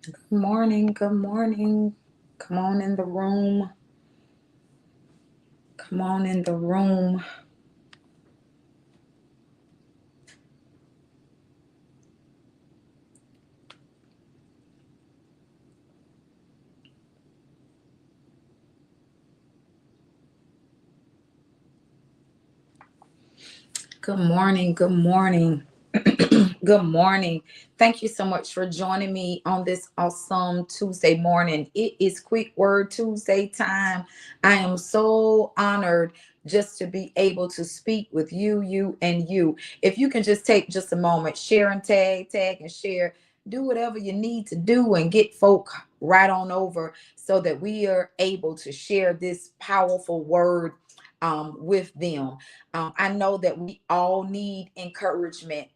Good morning. Good morning. Come on in the room. Come on in the room. Good morning. Good morning. Good morning. Thank you so much for joining me on this awesome Tuesday morning. It is Quick Word Tuesday time. I am so honored just to be able to speak with you, and you. If you can just take just a moment, share and tag and share. Do whatever you need to do and get folk right on over so that we are able to share this powerful word with them. I know that we all need encouragement.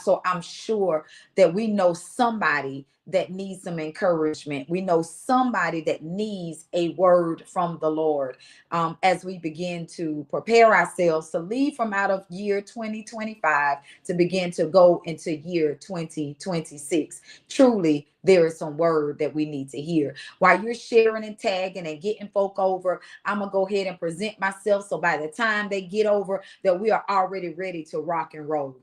So I'm sure that we know somebody that needs some encouragement. We know somebody that needs a word from the Lord as we begin to prepare ourselves to leave from out of year 2025 to begin to go into year 2026. Truly, there is some word that we need to hear. While you're sharing and tagging and getting folk over, I'm going to go ahead and present myself so by the time they get over, that we are already ready to rock and roll.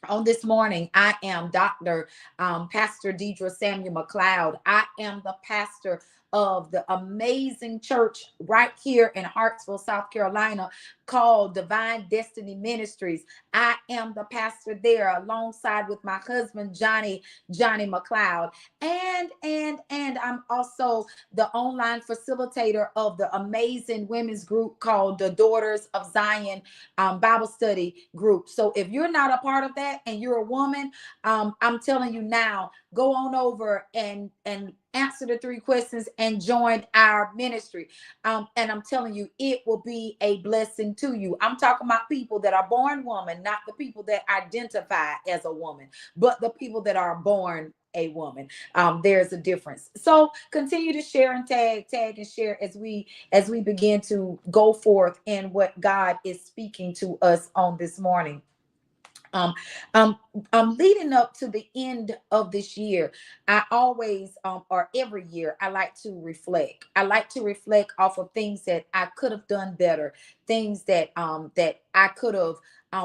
On this morning, I am Dr. Pastor Deidre Samuel McLeod. I am the pastor of the amazing church right here in Hartsville, South Carolina, called Divine Destiny Ministries. I am the pastor there alongside with my husband, Johnny McLeod. And I'm also the online facilitator of the amazing women's group called the Daughters of Zion Bible study group. So if you're not a part of that and you're a woman, I'm telling you now, go on over and answer the 3 questions and join our ministry. And I'm telling you, it will be a blessing to you. I'm talking about people that are born woman, not the people that identify as a woman, but the people that are born a woman. There's a difference. So continue to share and tag and share as we begin to go forth in what God is speaking to us on this morning. Um, um, Leading up to the end of this year, I always, or every year, I like to reflect. I like to reflect off of things that I could have done better, things that I could have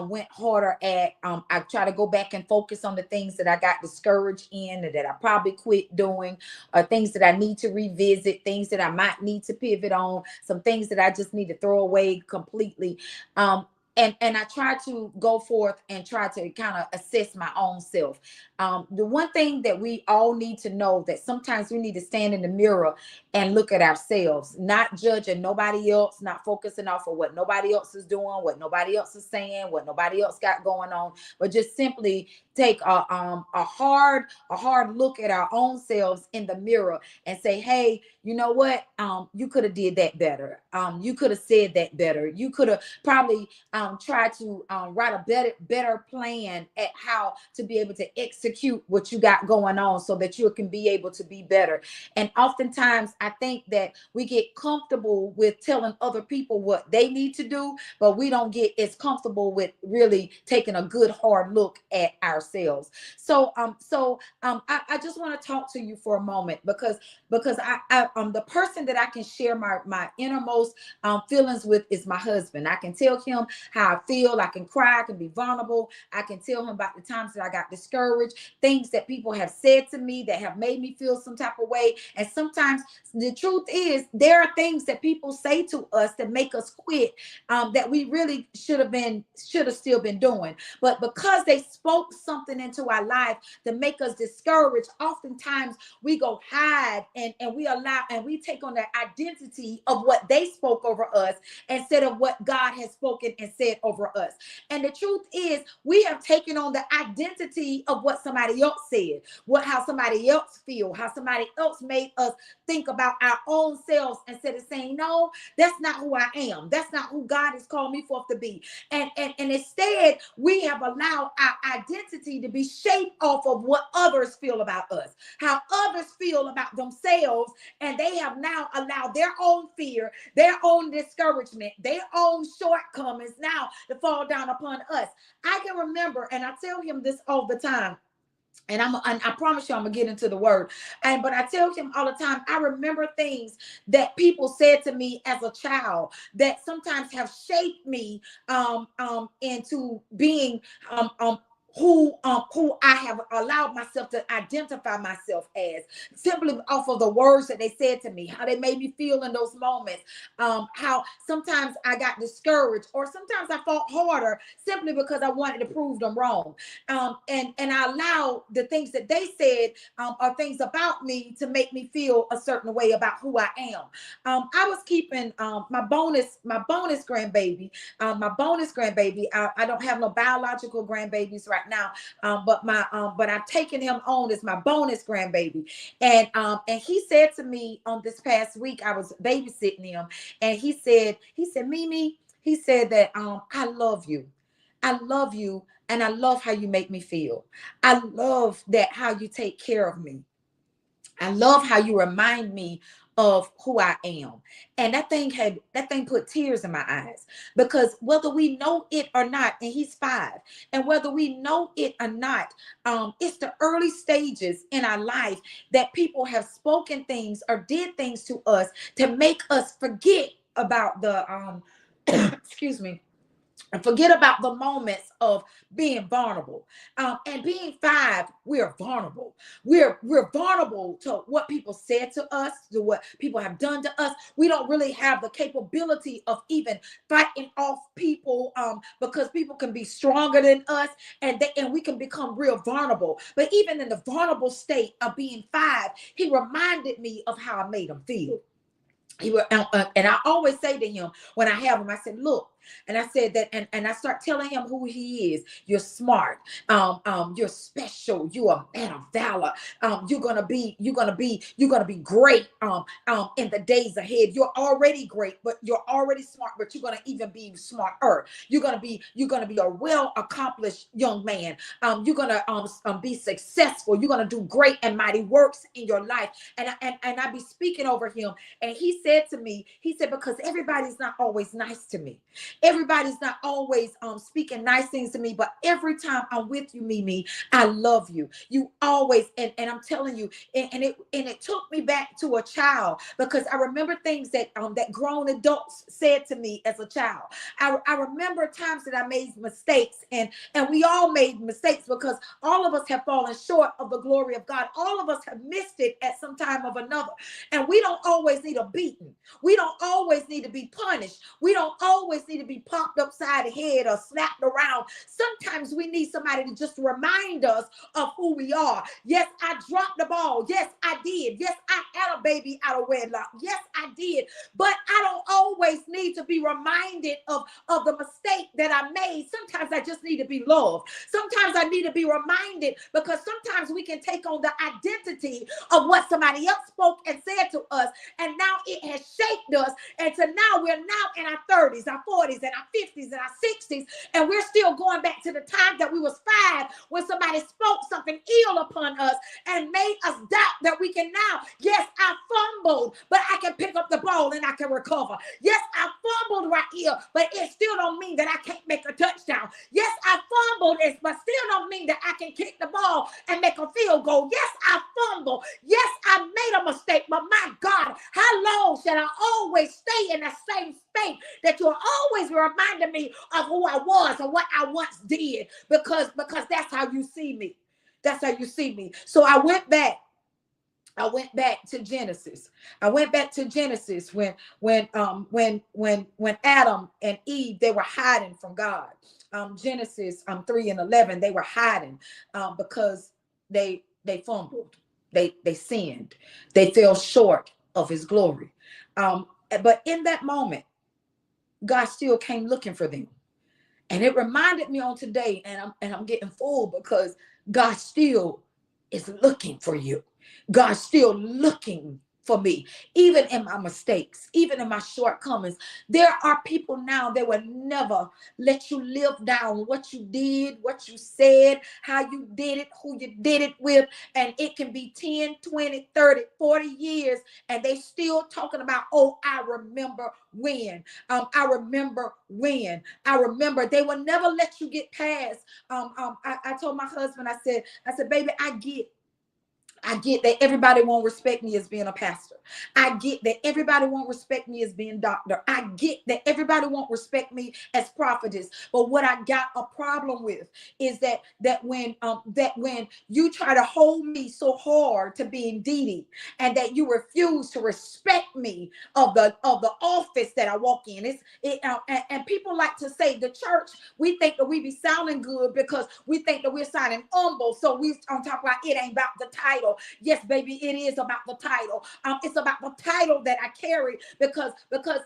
went harder at. I try to go back and focus on the things that I got discouraged in, and that I probably quit doing, things that I need to revisit, things that I might need to pivot on, some things that I just need to throw away completely. And I try to go forth and try to kind of assess my own self. The one thing that we all need to know, that sometimes we need to stand in the mirror and look at ourselves, not judging nobody else, not focusing off of what nobody else is doing, what nobody else is saying, what nobody else got going on, but just simply take a hard look at our own selves in the mirror and say, hey, you know what? You could have did that better. You could have said that better. You could have probably try to write a better plan at how to be able to execute what you got going on so that you can be able to be better. And oftentimes I think that we get comfortable with telling other people what they need to do, but we don't get as comfortable with really taking a good hard look at ourselves. I just want to talk to you for a moment, because I'm the person that I can share my innermost feelings with is my husband. I can tell him how I feel. I can cry. I can be vulnerable. I can tell him about the times that I got discouraged, things that people have said to me that have made me feel some type of way. And sometimes the truth is, there are things that people say to us that make us quit, that we really should have still been doing. But because they spoke something into our life to make us discouraged, oftentimes we go hide, and we allow, and we take on the identity of what they spoke over us instead of what God has spoken and said over us. And the truth is, we have taken on the identity of what somebody else said, how somebody else feel, how somebody else made us think about our own selves, instead of saying, no, that's not who I am. That's not who God has called me forth to be. And instead, we have allowed our identity to be shaped off of what others feel about us, how others feel about themselves, and they have now allowed their own fear, their own discouragement, their own shortcomings now to fall down upon us. I can remember, and I tell him this all the time, And I promise you, I'm gonna get into the word. But I tell him all the time, I remember things that people said to me as a child that sometimes have shaped me into being who I have allowed myself to identify myself as, simply off of the words that they said to me, how they made me feel in those moments, how sometimes I got discouraged, or sometimes I fought harder simply because I wanted to prove them wrong. And I allow the things that they said are things about me to make me feel a certain way about who I am. I was keeping my bonus grandbaby. I don't have no biological grandbabies right now, but I've taken him on as my bonus grandbaby. And he said to me on this past week, I was babysitting him, and he said, Mimi, he said that I love you. I love you, and I love how you make me feel. I love that how you take care of me. I love how you remind me of who I am. And that thing put tears in my eyes, because whether we know it or not, and he's 5, and whether we know it or not, it's the early stages in our life that people have spoken things or did things to us to make us forget about the excuse me, and forget about the moments of being vulnerable. And being 5, we're vulnerable. We're vulnerable to what people said to us, to what people have done to us. We don't really have the capability of even fighting off people, because people can be stronger than us, and we can become real vulnerable. But even in the vulnerable state of being 5, he reminded me of how I made him feel. And I always say to him when I have him, I said, look, and I said that, and I start telling him who he is. You're smart. You're special. You're a man of valor. You're gonna be great. In the days ahead. You're already great, but you're already smart, but you're gonna even be smarter. You're gonna be a well accomplished young man. You're gonna be successful. You're gonna do great and mighty works in your life. And I be speaking over him. And he said to me, he said, because everybody's not always nice to me. Everybody's not always speaking nice things to me, but every time I'm with you, Mimi, I love you. You always, and I'm telling you, and it took me back to a child, because I remember things that grown adults said to me as a child. I remember times that I made mistakes, and we all made mistakes, because all of us have fallen short of the glory of God. All of us have missed it at some time of another. And we don't always need a beating. We don't always need to be punished. We don't always need to be popped upside the head or slapped around. Sometimes we need somebody to just remind us of who we are. Yes, I dropped the ball. Yes, I did. Yes, I had a baby out of wedlock. Yes, I did. But I don't always need to be reminded of the mistake that I made. Sometimes I just need to be loved. Sometimes I need to be reminded, because sometimes we can take on the identity of what somebody else spoke and said to us, and now it has shaped us. And so now we're now in our 30s, our 40s, and our 50s, and our 60s, and we're still going back to the time that we was 5 when somebody spoke something ill upon us and made us doubt that we can now. Yes, I fumbled, but I can pick up the ball and I can recover. Yes, I fumbled right here, but it still don't mean that I can't make a touchdown. Yes, I fumbled, but still don't mean that I can kick the ball and make a field goal. Yes, I fumbled. Yes, I made a mistake, but my God, how long shall I always stay in the same state that you're always reminding me of who I was and what I once did? Because that's how you see me. That's how you see me. So I went back to Genesis. I went back to Genesis when Adam and Eve, they were hiding from God. Genesis 3:11, they were hiding because they fumbled. They sinned. They fell short of his glory. But in that moment, God still came looking for them. And it reminded me on today, and I'm getting full, because God still is looking for you. God's still looking for me, even in my mistakes, even in my shortcomings. There are people now that will never let you live down what you did, what you said, how you did it, who you did it with. And it can be 10, 20, 30, 40 years, and they still talking about, oh, I remember when. I remember when. I remember. They will never let you get past. I told my husband, I said, baby, I get that everybody won't respect me as being a pastor. I get that everybody won't respect me as being doctor. I get that everybody won't respect me as prophetess. But what I got a problem with is that when you try to hold me so hard to being Dee, and that you refuse to respect me of the office that I walk in. And people like to say the church, we think that we be sounding good because we think that we're sounding humble. So we on top about it ain't about the title. Yes, baby, it is about the title. It's about the title that I carry, because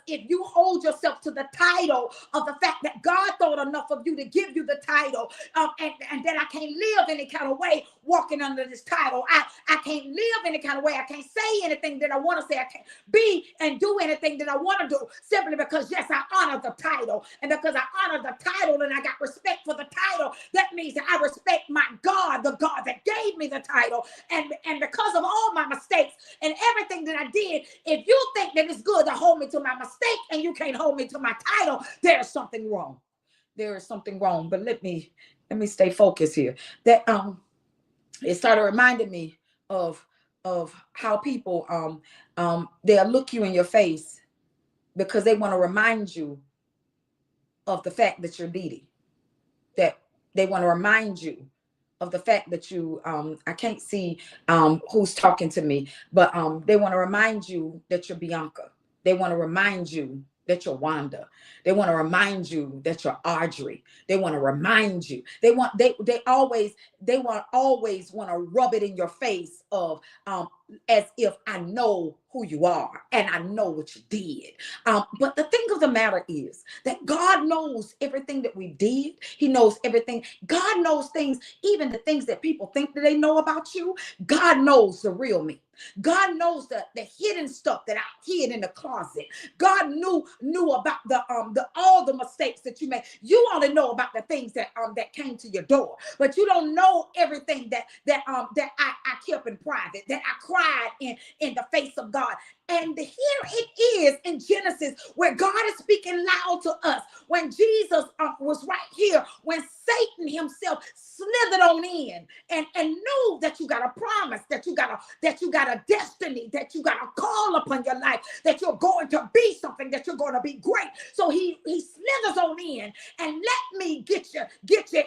if you hold yourself to the title of the fact that God thought enough of you to give you the title, and that I can't live any kind of way walking under this title. I can't live any kind of way. I can't say anything that I want to say. I can't be and do anything that I want to do simply because, yes, I honor the title. And because I honor the title and I got respect for the title, that means that I respect my God, the God that gave me the title. And because of all my mistakes and everything that I did, if you think that it's good to hold me to my mistake and you can't hold me to my title, there's something wrong. There is something wrong. But let me stay focused here. That it started reminding me of how people they'll look you in your face because they want to remind you of the fact that you're needy. That they want to remind you of the fact that you I can't see who's talking to me, but they want to remind you that you're Bianca. They want to remind you that you're Wanda. They want to remind you that you're Audrey. They want to remind you. They always want to rub it in your face of as if I know who you are and I know what you did. But the thing of the matter is that God knows everything that we did. He knows everything. God knows things, even the things that people think that they know about you. God knows the real me. God knows the hidden stuff that I hid in the closet. God knew about the all the mistakes that you made. You only know about the things that came to your door, but you don't know everything that I kept in private, that I cried in the face of God. And here it is in Genesis where God is speaking loud to us. When Jesus was right here, when Satan himself slithered on in and knew that you got a promise, that you got a destiny, that you got a call upon your life, that you're going to be something, that you're going to be great. So he slithers on in and let me get you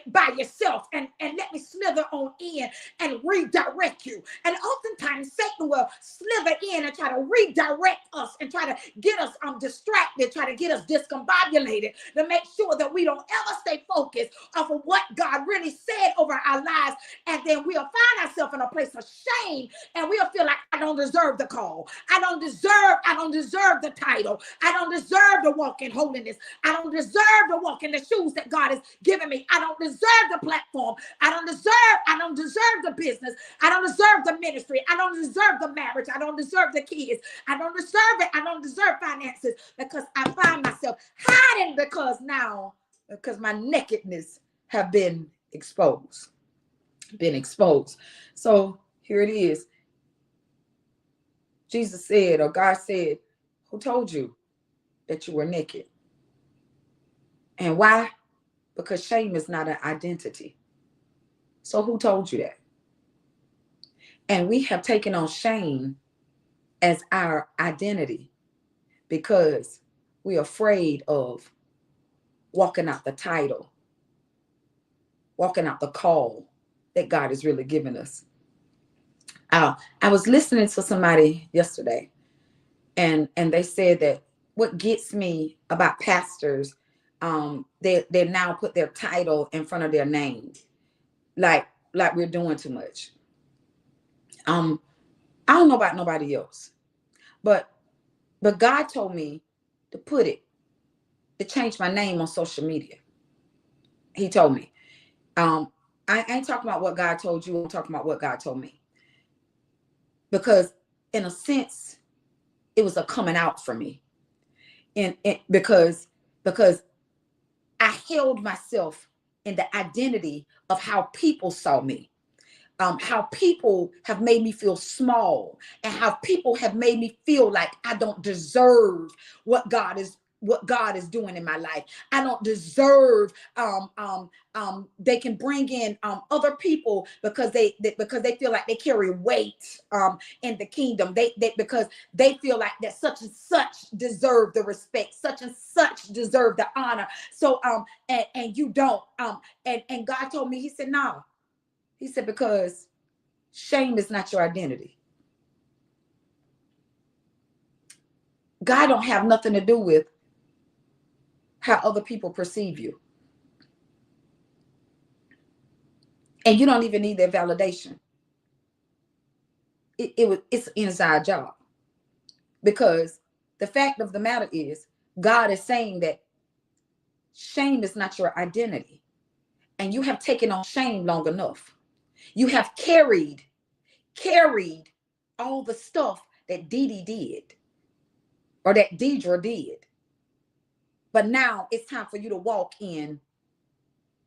by yourself and let me slither on in and redirect you. And oftentimes Satan will slither in and try to redirect us and try to get us distracted, try to get us discombobulated, to make sure that we don't ever stay focused off of what God really said over our lives. And then we'll find ourselves in a place of shame, and we'll feel like I don't deserve the call. I don't deserve the title. I don't deserve to walk in holiness. I don't deserve to walk in the shoes that God has given me. I don't deserve the platform. I don't deserve the business. I don't deserve the ministry. I don't deserve the marriage. I don't deserve the kids. I don't deserve it. I don't deserve finances, because I find myself hiding because my nakedness have been exposed. So here it is. Jesus said, or God said, who told you that you were naked? And why? Because shame is not an identity. So who told you that? And we have taken on shame as our identity because we're afraid of walking out the title, walking out the call that God has really given us. I was listening to somebody yesterday, and they said that what gets me about pastors, they now put their title in front of their name, like we're doing too much. I don't know about nobody else, but God told me to change my name on social media. He told me. I ain't talking about what God told you. I'm talking about what God told me. Because in a sense, it was a coming out for me. And because I held myself in the identity of how people saw me. How people have made me feel small, and how people have made me feel like I don't deserve what God is doing in my life. I don't deserve. They can bring in other people because they feel like they carry weight in the kingdom. They because they feel like that such and such deserve the respect, such and such deserve the honor. So and you don't. And God told me, He said, no. He said, because shame is not your identity. God don't have nothing to do with how other people perceive you. And you don't even need their validation. It's an inside job. Because the fact of the matter is, God is saying that shame is not your identity. And you have taken on shame long enough. You have carried all the stuff that Dee Dee did, or that Deidre did. But now it's time for you to walk in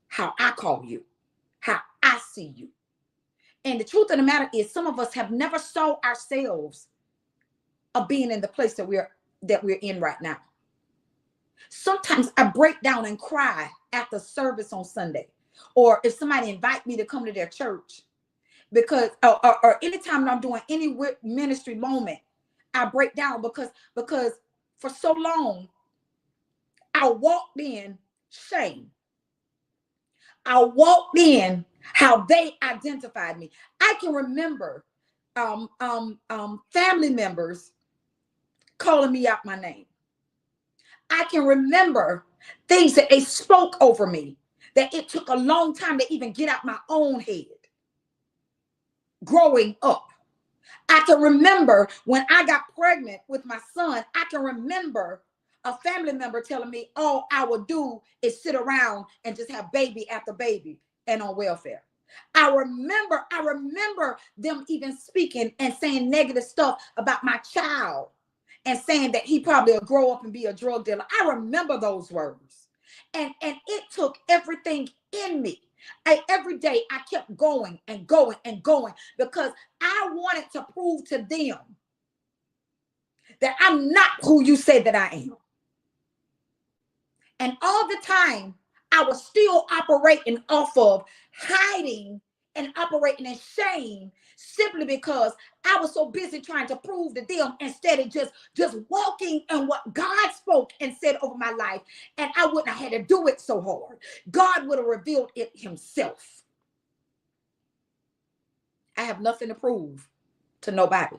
how I call you, how I see you. And the truth of the matter is, some of us have never saw ourselves of being in the place that we're in right now. Sometimes I break down and cry after service on Sunday, or if somebody invite me to come to their church, because or anytime I'm doing any ministry moment, I break down because for so long I walked in shame. I walked in how they identified me. I can remember family members calling me out my name. I can remember things that they spoke over me that it took a long time to even get out my own head. Growing up, I can remember when I got pregnant with my son, I can remember a family member telling me all I would do is sit around and just have baby after baby and on welfare. I remember them even speaking and saying negative stuff about my child and saying that he probably will grow up and be a drug dealer. I remember those words. And it took everything in me. Every day I kept going and going and going because I wanted to prove to them that I'm not who you say that I am. And all the time I was still operating off of hiding and operating in shame, simply because I was so busy trying to prove to them instead of just walking in what God spoke and said over my life. And I wouldn't have had to do it so hard. God would have revealed it Himself. I have nothing to prove to nobody.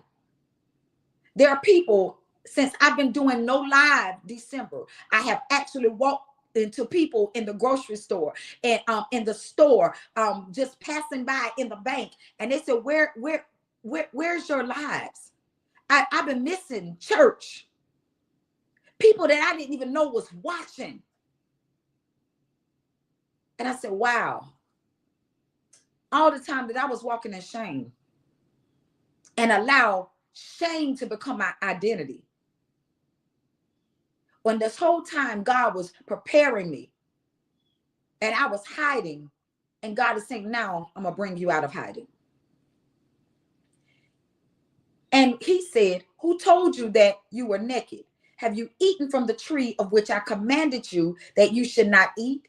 There are people, since I've been doing No Live December, I have actually walked into people in the grocery store and in the store, just passing by in the bank, and they said, where's your lives? I've been missing church. People that I didn't even know was watching. And I said, wow. All the time that I was walking in shame and allow shame to become my identity. When this whole time God was preparing me and I was hiding, and God is saying, now I'm gonna bring you out of hiding. And He said, who told you that you were naked? Have you eaten from the tree of which I commanded you that you should not eat?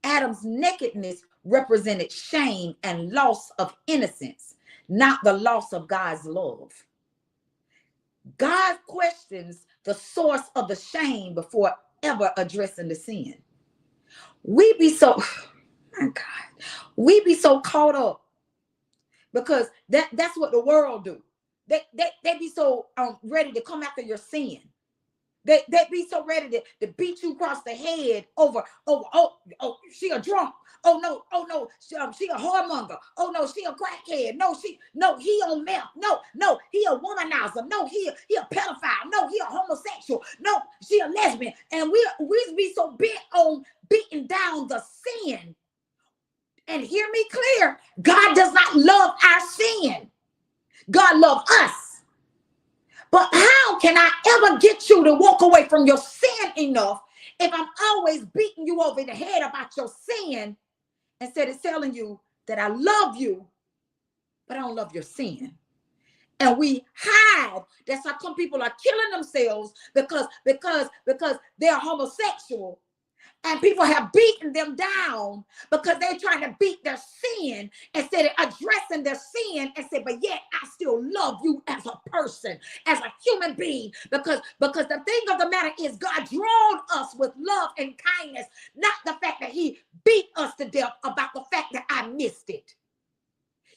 Adam's nakedness represented shame and loss of innocence, not the loss of God's love. God questions the source of the shame before ever addressing the sin. We be so, my God, we be so caught up because that's what the world do. They be so ready to come after your sin. They be so ready to beat you across the head over oh she a drunk. Oh no, she a whoremonger. Oh no, she a crackhead. No, he on meth. No, he a womanizer. No, he a pedophile. No, he a homosexual. No, she a lesbian. And we be so bent on beating down the sin. And hear me clear, God does not love our sin. God loves us. But how can I ever get you to walk away from your sin enough if I'm always beating you over the head about your sin instead of telling you that I love you, but I don't love your sin? And we hide. That's how come people are killing themselves because they're homosexual. And people have beaten them down because they're trying to beat their sin instead of addressing their sin and say, but yet I still love you as a person, as a human being. Because the thing of the matter is God drawn us with love and kindness, not the fact that he beat us to death about the fact that I missed it.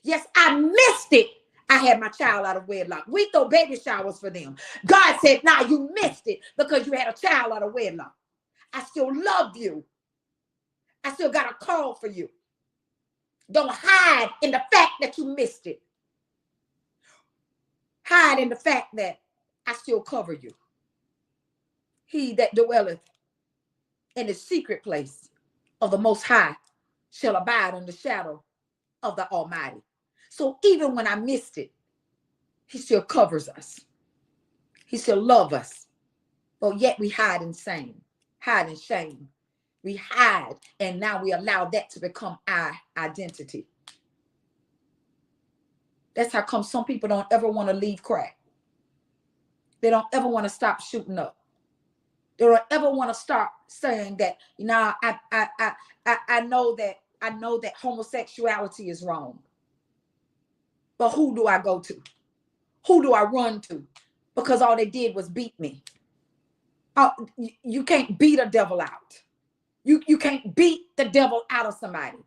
Yes, I missed it. I had my child out of wedlock. We throw baby showers for them. God said, nah, you missed it because you had a child out of wedlock. I still love you. I still got a call for you. Don't hide in the fact that you missed it. Hide in the fact that I still cover you. He that dwelleth in the secret place of the Most High shall abide in the shadow of the Almighty. So even when I missed it, he still covers us. He still loves us. But yet we hide in shame. Hide in shame. We hide, and now we allow that to become our identity. That's how come some people don't ever want to leave crack. They don't ever want to stop shooting up. They don't ever want to start saying that, you know, I know that homosexuality is wrong. But who do I go to? Who do I run to? Because all they did was beat me. You can't beat a devil out. You can't beat the devil out of somebody.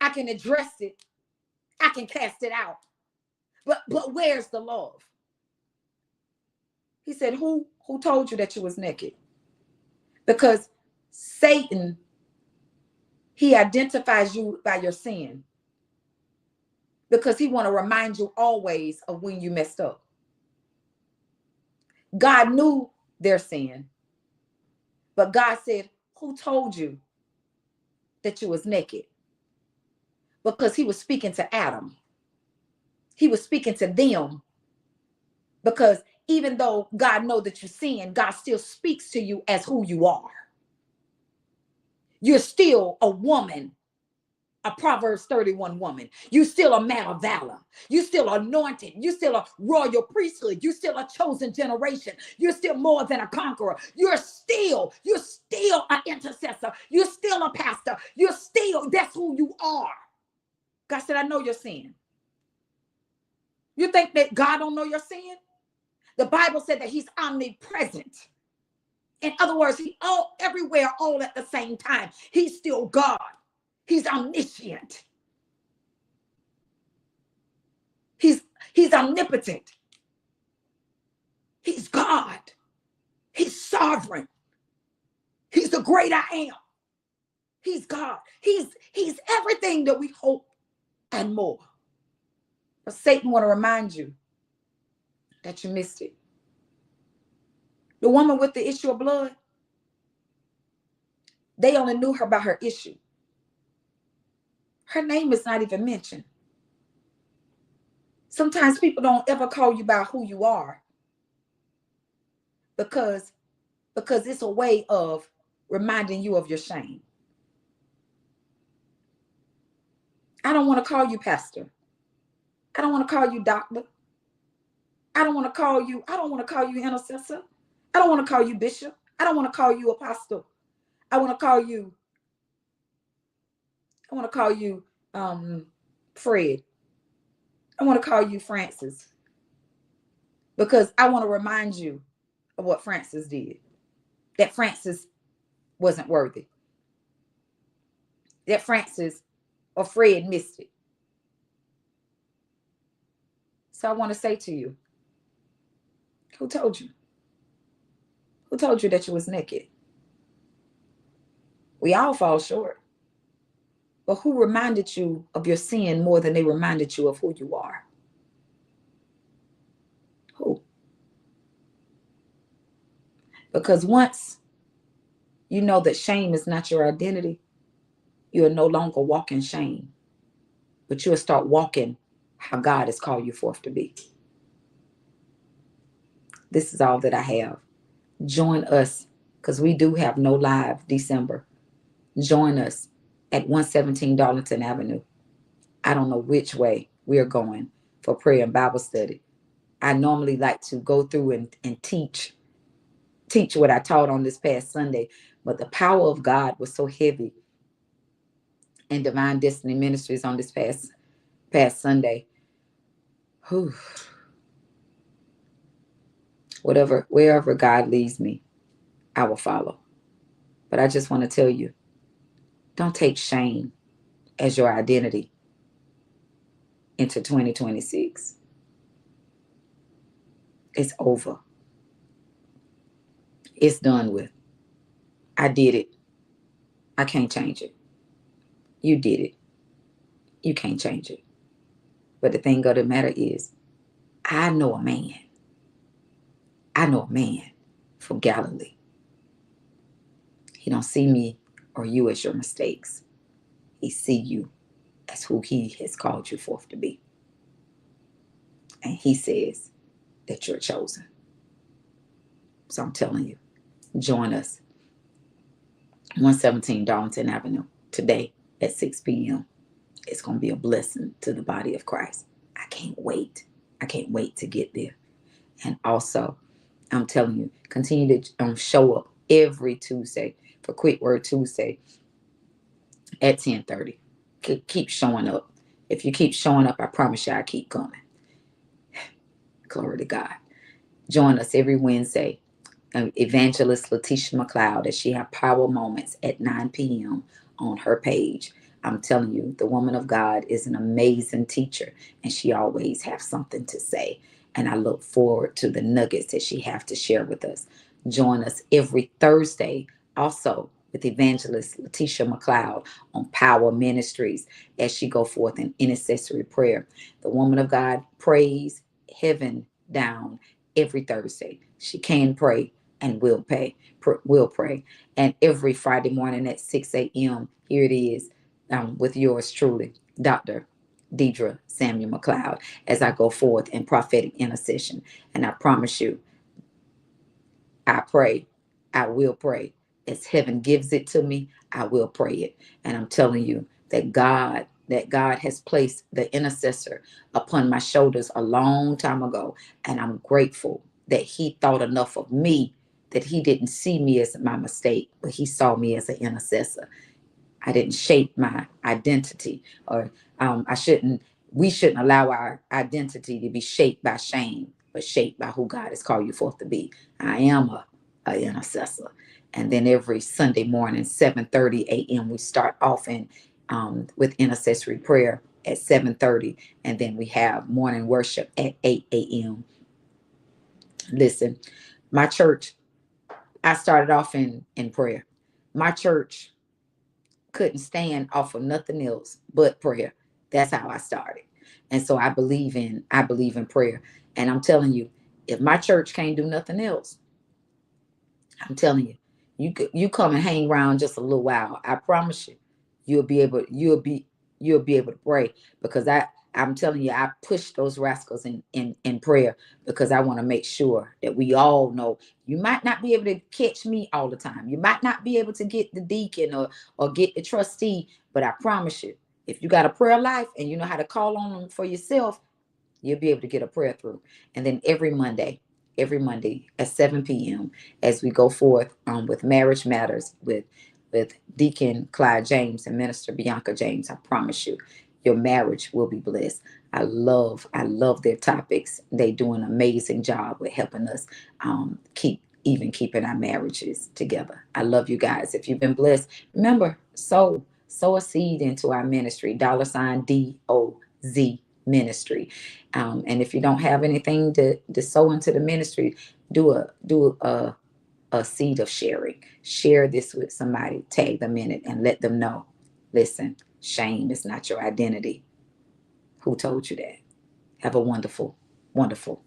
I can address it. I can cast it out. But where's the love? He said, who told you that you was naked? Because Satan, he identifies you by your sin. Because he want to remind you always of when you messed up. God knew their sin. But God said, who told you that you was naked? Because he was speaking to Adam. He was speaking to them. Because even though God knows that you sin, God still speaks to you as who you are. You're still a woman, a Proverbs 31 woman. You're still a man of valor. You're still anointed. You're still a royal priesthood. You're still a chosen generation. You're still more than a conqueror. You're still an intercessor. You're still a pastor. That's who you are. God said, I know your sin. You think that God don't know your sin? The Bible said that he's omnipresent. In other words, he's everywhere, all at the same time. He's still God. He's omniscient. He's omnipotent. He's God. He's sovereign. He's the great I am. He's God. He's everything that we hope and more. But Satan want to remind you that you missed it. The woman with the issue of blood, they only knew her by her issue. Her name is not even mentioned. Sometimes people don't ever call you by who you are because it's a way of reminding you of your shame. I don't want to call you pastor. I don't want to call you doctor. I don't want to call you intercessor. I don't want to call you bishop. I don't want to call you apostle. I want to call you Fred. I want to call you Francis. Because I want to remind you of what Francis did. That Francis wasn't worthy. That Francis or Fred missed it. So I want to say to you, who told you? Who told you that you was naked? We all fall short. But who reminded you of your sin more than they reminded you of who you are? Who? Because once you know that shame is not your identity, you will no longer walk in shame, but you will start walking how God has called you forth to be. This is all that I have. Join us, because we do have no live December. Join us at 117 Darlington Avenue. I don't know which way we're going for prayer and Bible study. I normally like to go through and teach what I taught on this past Sunday, but the power of God was so heavy in Divine Destiny Ministries on this past Sunday. Whew. Wherever God leads me, I will follow. But I just want to tell you, don't take shame as your identity into 2026. It's over. It's done with. I did it. I can't change it. You did it. You can't change it. But the thing of the matter is, I know a man. I know a man from Galilee. He don't see me or you as your mistakes. He see you as who he has called you forth to be. And he says that you're chosen. So I'm telling you, join us. 117 Darlington Avenue today at 6 p.m. It's going to be a blessing to the body of Christ. I can't wait. I can't wait to get there. And also, I'm telling you, continue to show up every Tuesday for Quick Word Tuesday at 10:30. Keep showing up. If you keep showing up, I promise you I keep coming. Glory to God. Join us every Wednesday. Evangelist Letitia McLeod, as she have power moments at 9 p.m. on her page. I'm telling you, the woman of God is an amazing teacher, and she always has something to say. And I look forward to the nuggets that she have to share with us. Join us every Thursday also with Evangelist Letitia McLeod on Power Ministries as she go forth in intercessory prayer. The woman of God prays heaven down every Thursday. She can pray and will pray. And every Friday morning at 6 a.m., here it is, with yours truly, Dr. Deidre Samuel McLeod, as I go forth in prophetic intercession. And I promise you, I pray, I will pray. As heaven gives it to me, I will pray it. And I'm telling you that God has placed the intercessor upon my shoulders a long time ago. And I'm grateful that he thought enough of me that he didn't see me as my mistake, but he saw me as an intercessor. I didn't shape my identity, or we shouldn't allow our identity to be shaped by shame, but shaped by who God has called you forth to be. I am an intercessor. And then every Sunday morning, 7:30 a.m., we start off with intercessory prayer at 7:30, and then we have morning worship at 8 a.m. Listen, my church, I started off in prayer. My church couldn't stand off of nothing else but prayer. That's how I started. And so I believe in prayer. And I'm telling you, if my church can't do nothing else, I'm telling you, you come and hang around just a little while. I promise you, you'll be able to pray, because I'm telling you, I push those rascals in prayer, because I want to make sure that we all know. You might not be able to catch me all the time. You might not be able to get the deacon or get the trustee, but I promise you, if you got a prayer life and you know how to call on them for yourself, you'll be able to get a prayer through. And then every Monday at 7 p.m., as we go forth with Marriage Matters with Deacon Clyde James and Minister Bianca James, I promise you, your marriage will be blessed. I love their topics. They do an amazing job with helping us keeping our marriages together. I love you guys. If you've been blessed, remember, sow a seed into our ministry, $DOZ ministry. And if you don't have anything to sow into the ministry, do a seed of sharing. Share this with somebody, tag them in it, and let them know. Listen, shame is not your identity. Who told you that? Have a wonderful, wonderful